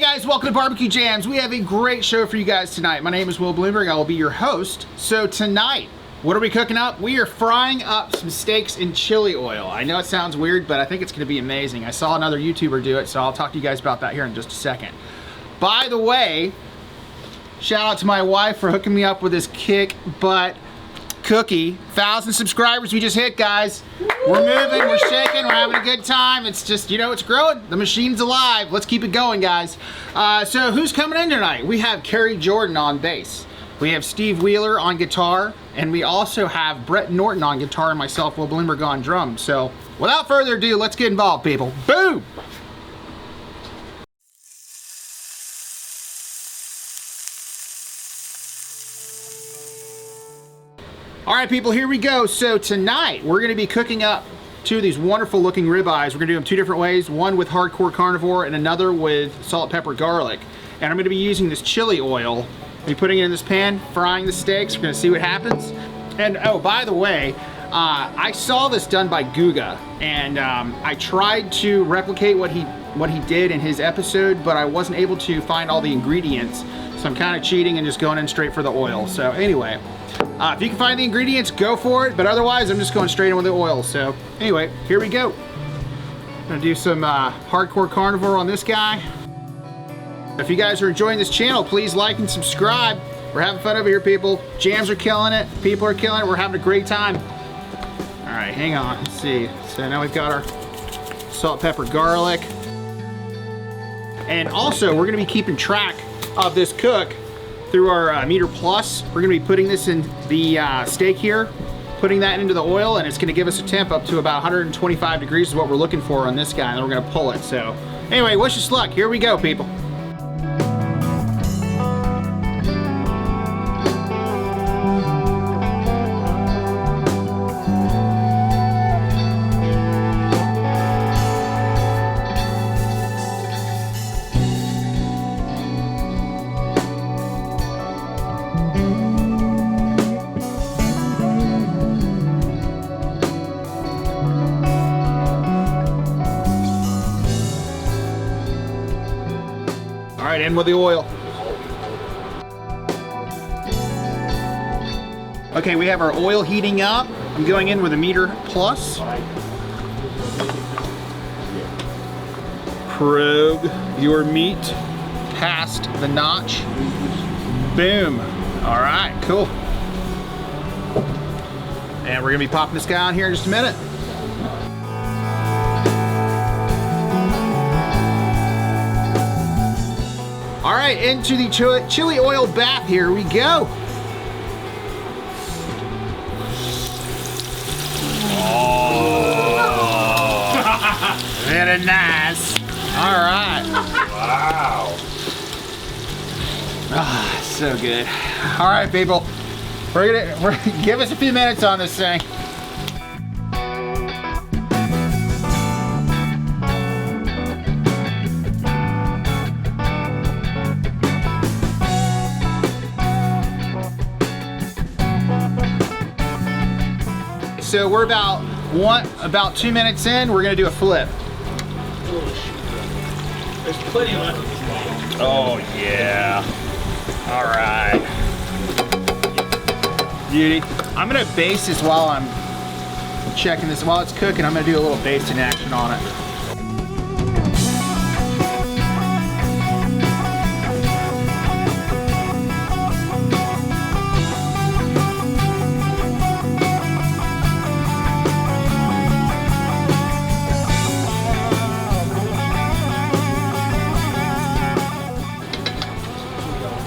Guys, welcome to Barbecue Jams. We have a great show for you guys tonight. My name is Will Bloomberg. I will be your host. So tonight, what are we cooking up? We are frying up some steaks in chili oil. I know it sounds weird, but I think it's going to be amazing. I saw another YouTuber do it, so I'll talk to you guys about that here in just a second. By the way, shout out to my wife for hooking me up with this kick butt cookie. 1,000 subscribers we just hit, guys. We're moving, we're shaking, we're having a good time. It's just, you know, it's growing. The machine's alive. Let's keep it going, guys. So who's coming in tonight? We have Cary Jordan on bass. We have Steve Wheeler on guitar, and we also have Brett Norton on guitar and myself, Will Bloomberg, on drums. So without further ado, let's get involved, people. Boom! All right, people, here we go. So tonight, we're gonna be cooking up two of these wonderful looking ribeyes. We're gonna do them two different ways, one with hardcore carnivore and another with salt, pepper, garlic. And I'm gonna be using this chili oil. I'll be putting it in this pan, frying the steaks. We're gonna see what happens. And oh, by the way, I saw this done by Guga, and I tried to replicate what he did in his episode, but I wasn't able to find all the ingredients. So I'm kind of cheating and just going in straight for the oil. So anyway, if you can find the ingredients, go for it. But otherwise, I'm just going straight in with the oil. So anyway, here we go. I'm gonna do some hardcore carnivore on this guy. If you guys are enjoying this channel, please like and subscribe. We're having fun over here, people. Jams are killing it. People are killing it. We're having a great time. All right, hang on. Let's see. So now we've got our salt, pepper, garlic. And also, we're gonna be keeping track of this cook through our meter plus. We're gonna be putting this in the steak here, putting that into the oil, and it's gonna give us a temp up to about 125 degrees is what we're looking for on this guy, and then we're gonna pull it. So anyway, wish us luck. Here we go, people. All right, in with the oil. Okay, we have our oil heating up. I'm going in with a meter plus. Probe your meat past the notch. Boom. All right, cool. And we're gonna be popping this guy on here in just a minute. All right, into the chili oil bath. Here we go. Oh, very nice. All right. Wow. Ah, so good. All right, people. We're gonna give us a few minutes on this thing. So we're about 2 minutes in. We're gonna do a flip. There's plenty left of these. Oh yeah. All right. Beauty. I'm gonna baste this while I'm checking this. While it's cooking, I'm gonna do a little basting action on it.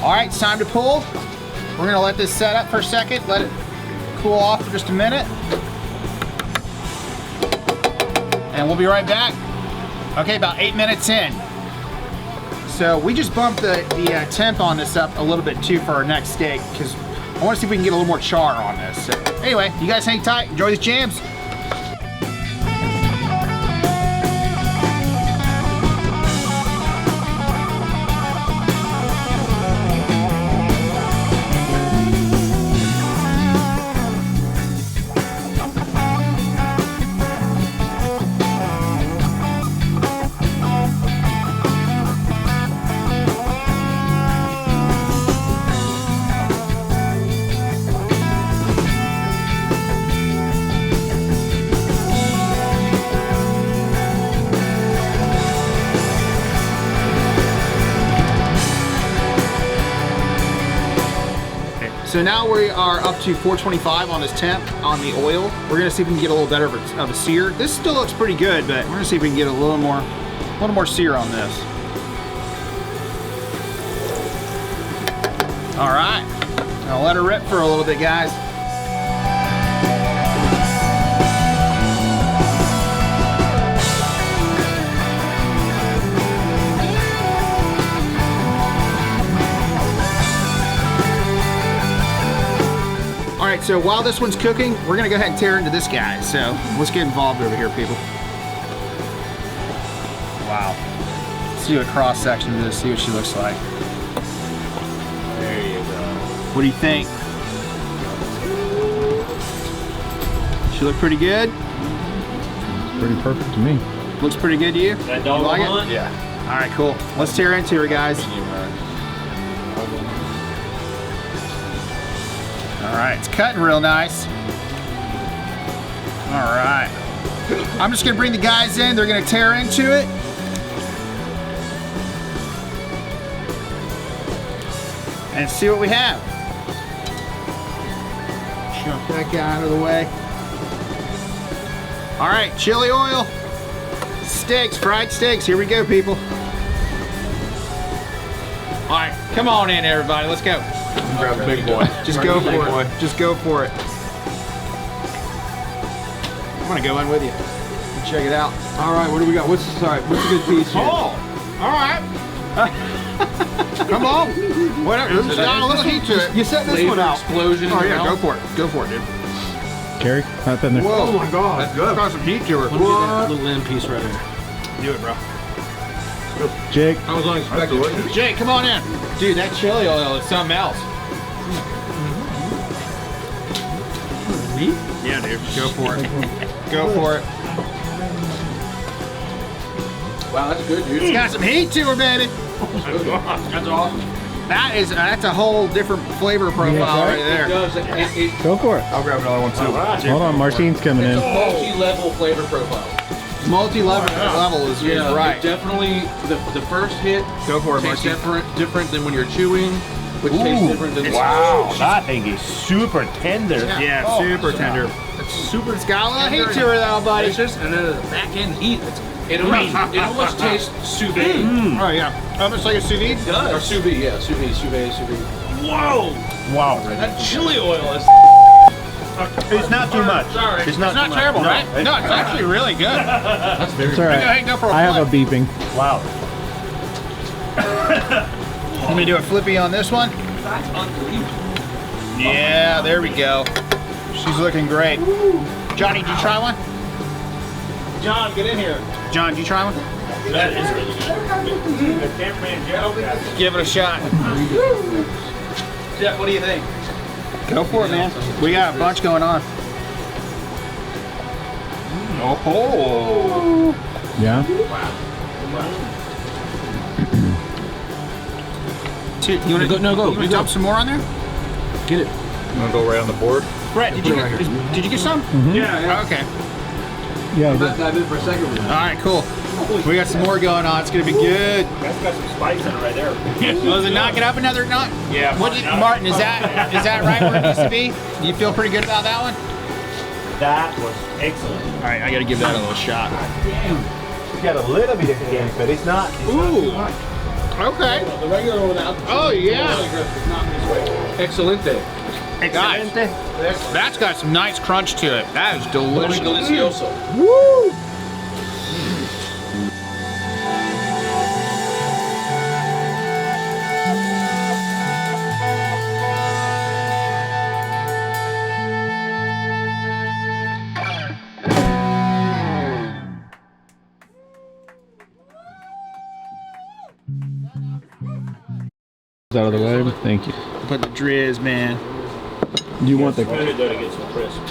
All right, it's time to pull. We're gonna let this set up for a second, let it cool off for just a minute. And we'll be right back. Okay, about 8 minutes in. So we just bumped the temp on this up a little bit too for our next steak, because I wanna see if we can get a little more char on this. So anyway, you guys hang tight, enjoy these jams. so now we are up to 425 on this temp on the oil. We're gonna see if we can get a little better of a sear. This still looks pretty good, but we're gonna see if we can get a little more sear on this. All right, I'll let her rip for a little bit, guys. All right, so while this one's cooking, we're gonna go ahead and tear into this guy. So let's get involved over here, people. Wow. Let's do a cross section of this, see what she looks like. There you go. What do you think? She look pretty good? Pretty perfect to me. Looks pretty good to you? That You dog like it? hunt? Yeah. All right, cool. Let's tear into her, guys. All right, it's cutting real nice. All right. I'm just gonna bring the guys in. They're gonna tear into it. And see what we have. Jump that guy out of the way. All right, chili oil, steaks, fried steaks. Here we go, people. All right, come on in, everybody. Let's go. Grab a big boy. Just go for it. Just go for it. I'm gonna go in with you. Check it out. All right, what do we got? What's a good piece here? Oh, all right. Come on. Whatever. It's got a little heat to it. You set this one out. Explosion. Oh yeah, go for it. Go for it, dude. Cary, hop in there. Whoa. Oh my God. That's good. Got some heat to her. That little end piece right there. Do it, bro. Jake, I was unexpected. Jake, come on in. Dude, that chili oil is something else. Me? Yeah, dude. Go for it. Go for it. Wow, that's good, dude. It's got some heat to her, baby. That's awesome. That's a whole different flavor profile right It there. does. go for it. I'll grab another one too. Hold on, Martine's coming in. Multi-level flavor profile. Multi-level is right. Definitely the first hit Go for it, tastes Martine. different than when you're chewing, which tastes different than Wow, that thing is super tender. Yeah, super tender. It's super. It's got a little heat to her though, buddy. It's just and then the back end heat. It almost tastes sous vide. Oh yeah, almost like a sous vide. It does. Or sous vide, yeah, sous vide. Whoa! Wow. That chili oil is. It's not too much. Sorry. It's not, It's not too terrible, much. right? No, it's actually really good. That's very. It's all Go right. ahead and go for a I have a flip. beeping. Wow. Let me do a flippy on this one. That's unbelievable. Yeah, there we go. She's looking great. Johnny, did you try one? John, get in here. John, did you try one? That is really good. The cameraman Joe. Give it a shot. Jeff, what do you think? Go for it, man. We got a bunch going on. Oh. Yeah? You want to go. dump some more on there? Get it. I'm gonna go right on the board. Brett, did you get some? Yeah. Okay. Yeah, I'm not diving in for a second. All right, cool. We got some more going on. It's gonna be good. That's got some spice in it right there. Was it knock it up another notch? Yeah. Martin, is that right where it needs to be? Do you feel pretty good about that one? That was excellent. All right, I gotta give that a little shot. It's got a little bit of kick, but it's not. Ooh. Okay. The regular one without. Oh yeah. Excelente. Guys, that's got some nice crunch to it. That is delicious. Delicioso. Woo! out of the way. Thank you. Put the drizz, man. You want the... Good though to get some crisp.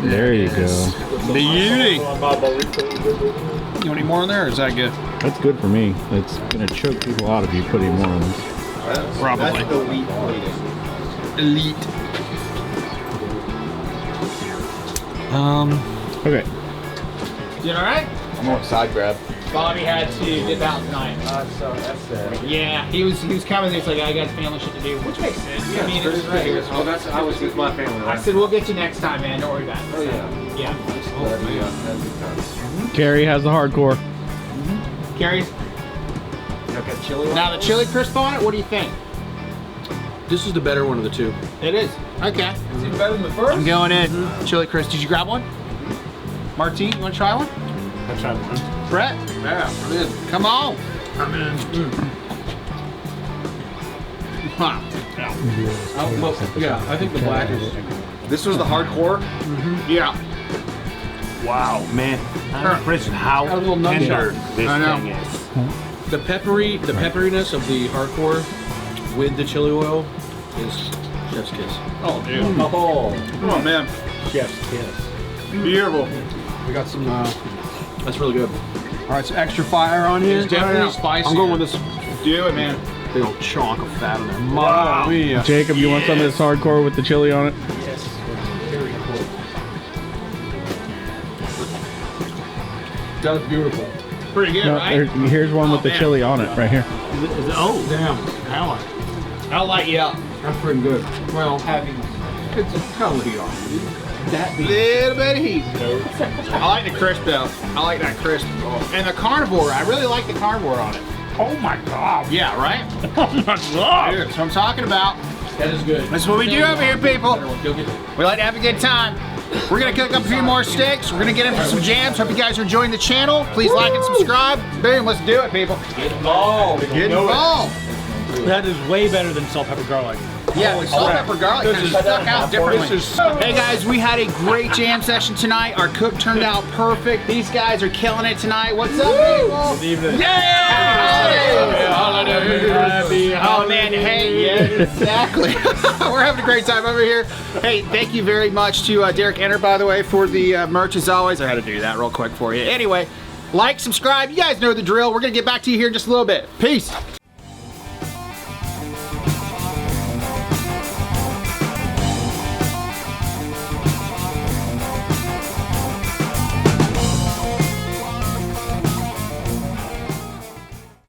There you go. Beauty. You want any more in there, or is that good? That's good for me. It's gonna choke people out if you put any more on this. Probably. Elite. Okay. You all right? I'm on side grab. Bobby had to dip out tonight. So that's sad. Yeah, he was coming. He's like, I got family shit to do, which makes sense. I mean, it's right here. Oh, that's I was with my family. I said, we'll get you next time, man. Don't worry about it. Oh yeah. Yeah. Carrie has the hardcore. Carrie's. Okay, chili. Now the chili crisp on it. What do you think? This is the better one of the two. It is. Okay. Is it better than the first? I'm going in. Chili crisp. Did you grab one? Martine, you want to try one? I tried one. Brett, Yeah, I'm in. come on. I'm in. Huh. Yeah, I think the black is. This was the hardcore. Yeah. Wow, man. I'm impressed with how Got a little nugget. tender this I know. thing is. The pepperiness of the hardcore with the chili oil is chef's kiss. Oh, dude. Oh, Oh, man. chef's kiss. Beautiful. We got some. That's really good. All right, so extra fire on here. It's definitely spicy. I'm going with this Do it, man. big old chunk of fat in there. Mamma mia. Jacob, you want some of this hardcore with the chili on it? Yes. Very important. That was beautiful. Pretty good, No, right? here's one with the man. chili on it right here. Oh, damn. Alan. I'll light you up. That's pretty good. Well, it's a color on that beat. Little bit of heat. I like the crisp though. I like that crisp. And the carnivore, I really like the carnivore on it. Oh my God. Yeah, right? Oh my God. Dude, that's what I'm talking about. That is good. That's what we do over here, people. You'll get it. We like to have a good time. We're gonna cook up a few more steaks. We're gonna get into some jams. Hope you guys are enjoying the channel. Please like and subscribe. Boom, let's do it, people. Get involved. Get involved. That is way better than salt, pepper, garlic. Yeah, the salt, pepper, garlic kind of stuck out differently. Hey guys, we had a great jam session tonight. Our cook turned out perfect. These guys are killing it tonight. What's up, people? Good evening. Happy holidays. Oh man, hey, yeah, exactly. We're having a great time over here. Hey, thank you very much to Derek Enter, by the way, for the merch as always. I had to do that real quick for you. Anyway, like, subscribe. You guys know the drill. We're gonna get back to you here in just a little bit. Peace.